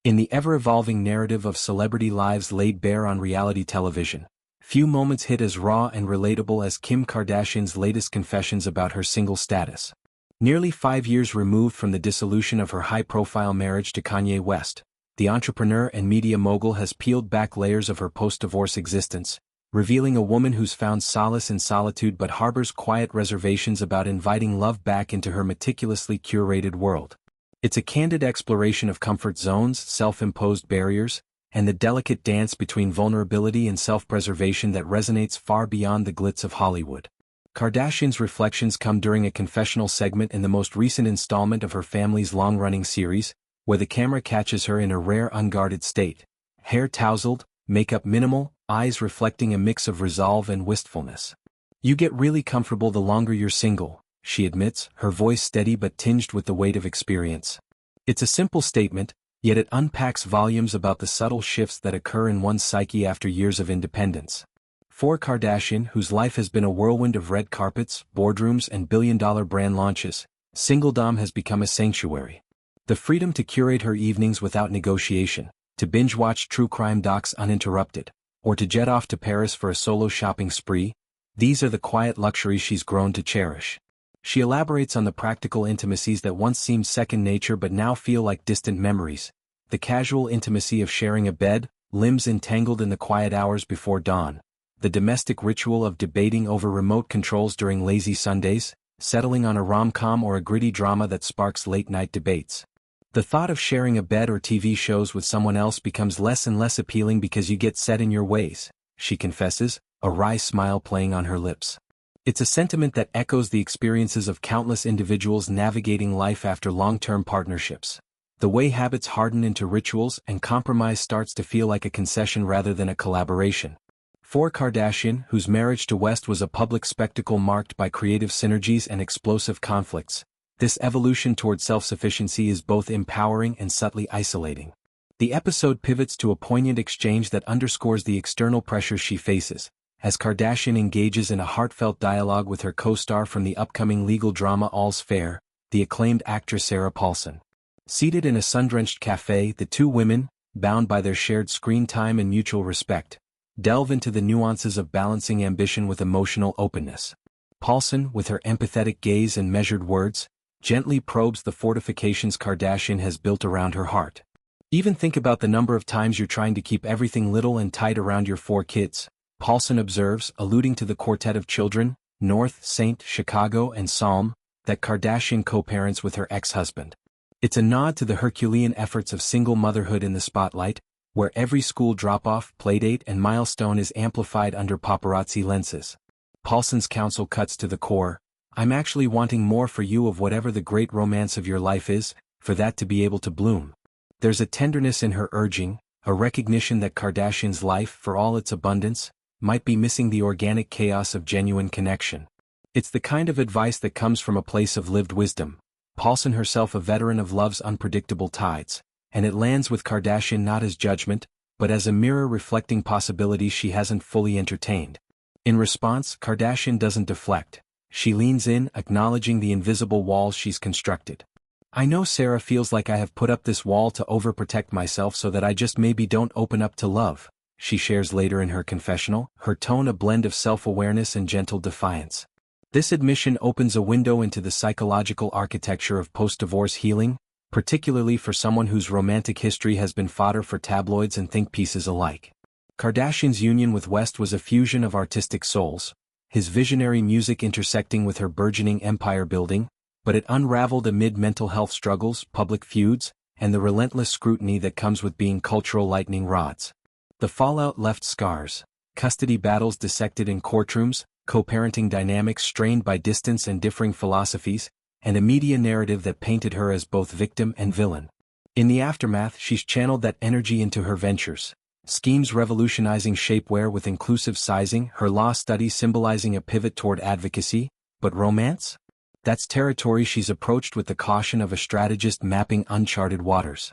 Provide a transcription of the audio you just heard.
In the ever-evolving narrative of celebrity lives laid bare on reality television, few moments hit as raw and relatable as Kim Kardashian's latest confessions about her single status. Nearly 5 years removed from the dissolution of her high-profile marriage to Kanye West, the entrepreneur and media mogul has peeled back layers of her post-divorce existence, revealing a woman who's found solace in solitude but harbors quiet reservations about inviting love back into her meticulously curated world. It's a candid exploration of comfort zones, self-imposed barriers, and the delicate dance between vulnerability and self-preservation that resonates far beyond the glitz of Hollywood. Kardashian's reflections come during a confessional segment in the most recent installment of her family's long-running series, where the camera catches her in a rare unguarded state. Hair tousled, makeup minimal, eyes reflecting a mix of resolve and wistfulness. "You get really comfortable the longer you're single," she admits, her voice steady but tinged with the weight of experience. It's a simple statement, yet it unpacks volumes about the subtle shifts that occur in one's psyche after years of independence. For Kardashian, whose life has been a whirlwind of red carpets, boardrooms and billion-dollar brand launches, singledom has become a sanctuary. The freedom to curate her evenings without negotiation, to binge-watch true crime docs uninterrupted, or to jet off to Paris for a solo shopping spree, these are the quiet luxuries she's grown to cherish. She elaborates on the practical intimacies that once seemed second nature but now feel like distant memories. The casual intimacy of sharing a bed, limbs entangled in the quiet hours before dawn. The domestic ritual of debating over remote controls during lazy Sundays, settling on a rom-com or a gritty drama that sparks late-night debates. The thought of sharing a bed or TV shows with someone else becomes less and less appealing because you get set in your ways, she confesses, a wry smile playing on her lips. It's a sentiment that echoes the experiences of countless individuals navigating life after long-term partnerships. The way habits harden into rituals and compromise starts to feel like a concession rather than a collaboration. For Kardashian, whose marriage to West was a public spectacle marked by creative synergies and explosive conflicts, this evolution toward self-sufficiency is both empowering and subtly isolating. The episode pivots to a poignant exchange that underscores the external pressures she faces, as Kardashian engages in a heartfelt dialogue with her co-star from the upcoming legal drama All's Fair, the acclaimed actress Sarah Paulson. Seated in a sun-drenched cafe, the two women, bound by their shared screen time and mutual respect, delve into the nuances of balancing ambition with emotional openness. Paulson, with her empathetic gaze and measured words, gently probes the fortifications Kardashian has built around her heart. "Even think about the number of times you're trying to keep everything little and tight around your 4 kids, Paulson observes, alluding to the quartet of children, North, Saint, Chicago and Psalm, that Kardashian co-parents with her ex-husband. It's a nod to the Herculean efforts of single motherhood in the spotlight, where every school drop-off, playdate and milestone is amplified under paparazzi lenses. Paulson's counsel cuts to the core. "I'm actually wanting more for you of whatever the great romance of your life is, for that to be able to bloom." There's a tenderness in her urging, a recognition that Kardashian's life, for all its abundance, might be missing the organic chaos of genuine connection. It's the kind of advice that comes from a place of lived wisdom, Paulson herself a veteran of love's unpredictable tides, and it lands with Kardashian not as judgment, but as a mirror reflecting possibilities she hasn't fully entertained. In response, Kardashian doesn't deflect. She leans in, acknowledging the invisible walls she's constructed. "I know Sarah feels like I have put up this wall to overprotect myself so that I just maybe don't open up to love," she shares later in her confessional, her tone a blend of self-awareness and gentle defiance. This admission opens a window into the psychological architecture of post-divorce healing, particularly for someone whose romantic history has been fodder for tabloids and think pieces alike. Kardashian's union with West was a fusion of artistic souls, his visionary music intersecting with her burgeoning empire building, but it unraveled amid mental health struggles, public feuds, and the relentless scrutiny that comes with being cultural lightning rods. The fallout left scars, custody battles dissected in courtrooms, co-parenting dynamics strained by distance and differing philosophies, and a media narrative that painted her as both victim and villain. In the aftermath, she's channeled that energy into her ventures. Schemes revolutionizing shapewear with inclusive sizing, her law studies symbolizing a pivot toward advocacy, but romance? That's territory she's approached with the caution of a strategist mapping uncharted waters.